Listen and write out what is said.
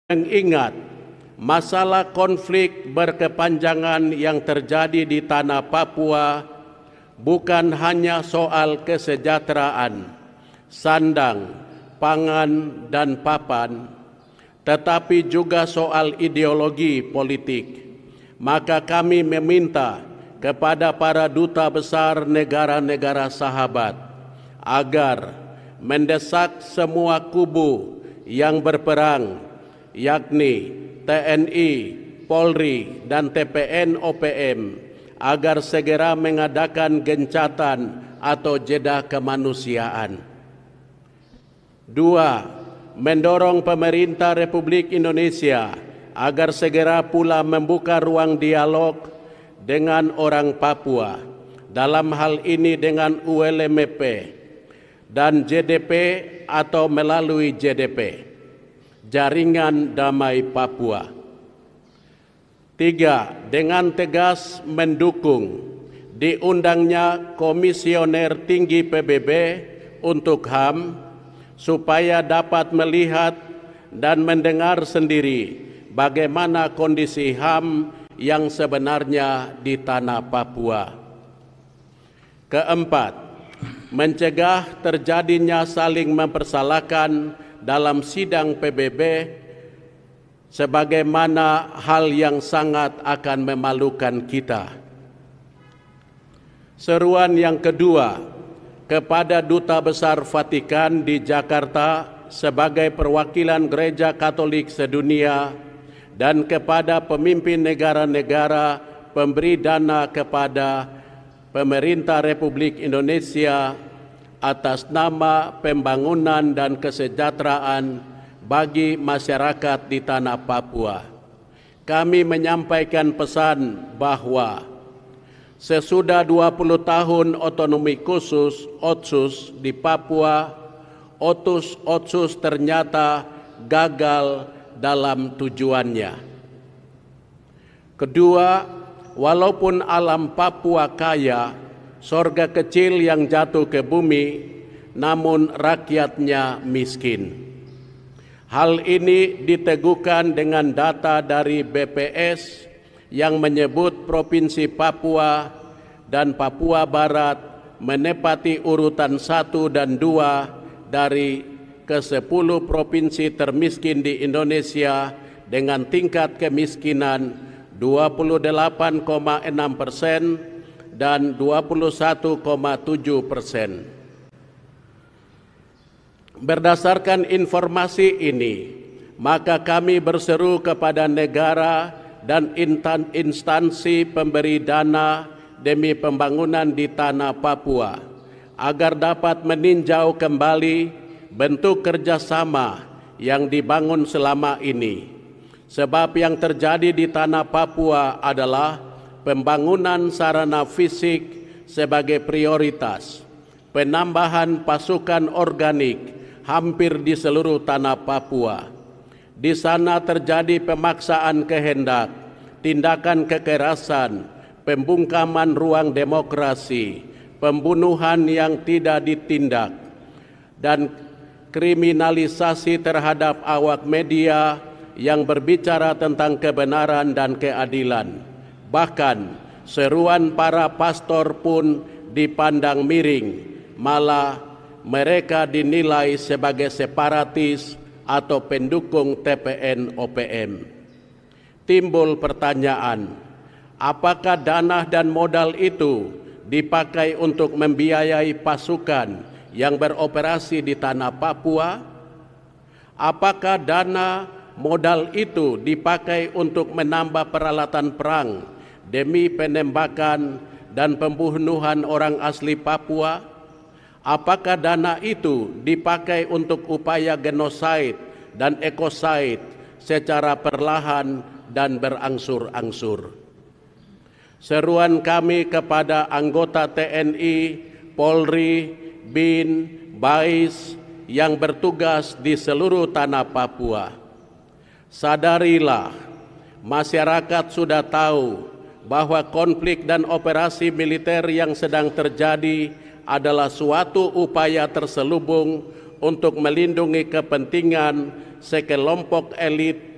mengingat masalah konflik berkepanjangan yang terjadi di tanah Papua bukan hanya soal kesejahteraan, sandang, pangan, dan papan, tetapi juga soal ideologi politik. Maka kami meminta kepada para duta besar negara-negara sahabat agar mendesak semua kubu yang berperang, yakni TNI, Polri, dan TPN-OPM, agar segera mengadakan gencatan atau jeda kemanusiaan. 2. Mendorong pemerintah Republik Indonesia agar segera pula membuka ruang dialog dengan orang Papua, dalam hal ini dengan ULMP dan JDP atau melalui JDP, Jaringan Damai Papua. 3. Dengan tegas mendukung diundangnya Komisioner Tinggi PBB untuk HAM supaya dapat melihat dan mendengar sendiri bagaimana kondisi HAM yang sebenarnya di tanah Papua. 4. Mencegah terjadinya saling mempersalahkan dalam sidang PBB sebagaimana hal yang sangat akan memalukan kita. Seruan yang kedua kepada Duta Besar Vatikan di Jakarta sebagai perwakilan Gereja Katolik sedunia dan kepada pemimpin negara-negara pemberi dana kepada pemerintah Republik Indonesia atas nama pembangunan dan kesejahteraan bagi masyarakat di tanah Papua. Kami menyampaikan pesan bahwa sesudah 20 tahun otonomi khusus OTSUS di Papua, OTSUS ternyata gagal dalam tujuannya. Kedua, walaupun alam Papua kaya, sorga kecil yang jatuh ke bumi, namun rakyatnya miskin. Hal ini diteguhkan dengan data dari BPS yang menyebut Provinsi Papua dan Papua Barat menepati urutan 1 dan 2 dari ke-10 provinsi termiskin di Indonesia dengan tingkat kemiskinan 28,6% dan 21,7%. Berdasarkan informasi ini, maka kami berseru kepada negara dan instansi pemberi dana demi pembangunan di tanah Papua agar dapat meninjau kembali bentuk kerjasama yang dibangun selama ini. Sebab yang terjadi di tanah Papua adalah pembangunan sarana fisik sebagai prioritas, penambahan pasukan organik hampir di seluruh tanah Papua. Di sana terjadi pemaksaan kehendak, tindakan kekerasan, pembungkaman ruang demokrasi, pembunuhan yang tidak ditindak, dan kriminalisasi terhadap awak media yang berbicara tentang kebenaran dan keadilan. Bahkan seruan para pastor pun dipandang miring, malah mereka dinilai sebagai separatis atau pendukung TPN-OPM. Timbul pertanyaan, apakah dana dan modal itu dipakai untuk membiayai pasukan yang beroperasi di tanah Papua? Apakah dana modal itu dipakai untuk menambah peralatan perang demi penembakan dan pembunuhan orang asli Papua? Apakah dana itu dipakai untuk upaya genosida dan ekosida secara perlahan dan berangsur-angsur? Seruan kami kepada anggota TNI, Polri, BIN, BAIS yang bertugas di seluruh tanah Papua. Sadarilah, masyarakat sudah tahu bahwa konflik dan operasi militer yang sedang terjadi adalah suatu upaya terselubung untuk melindungi kepentingan sekelompok elit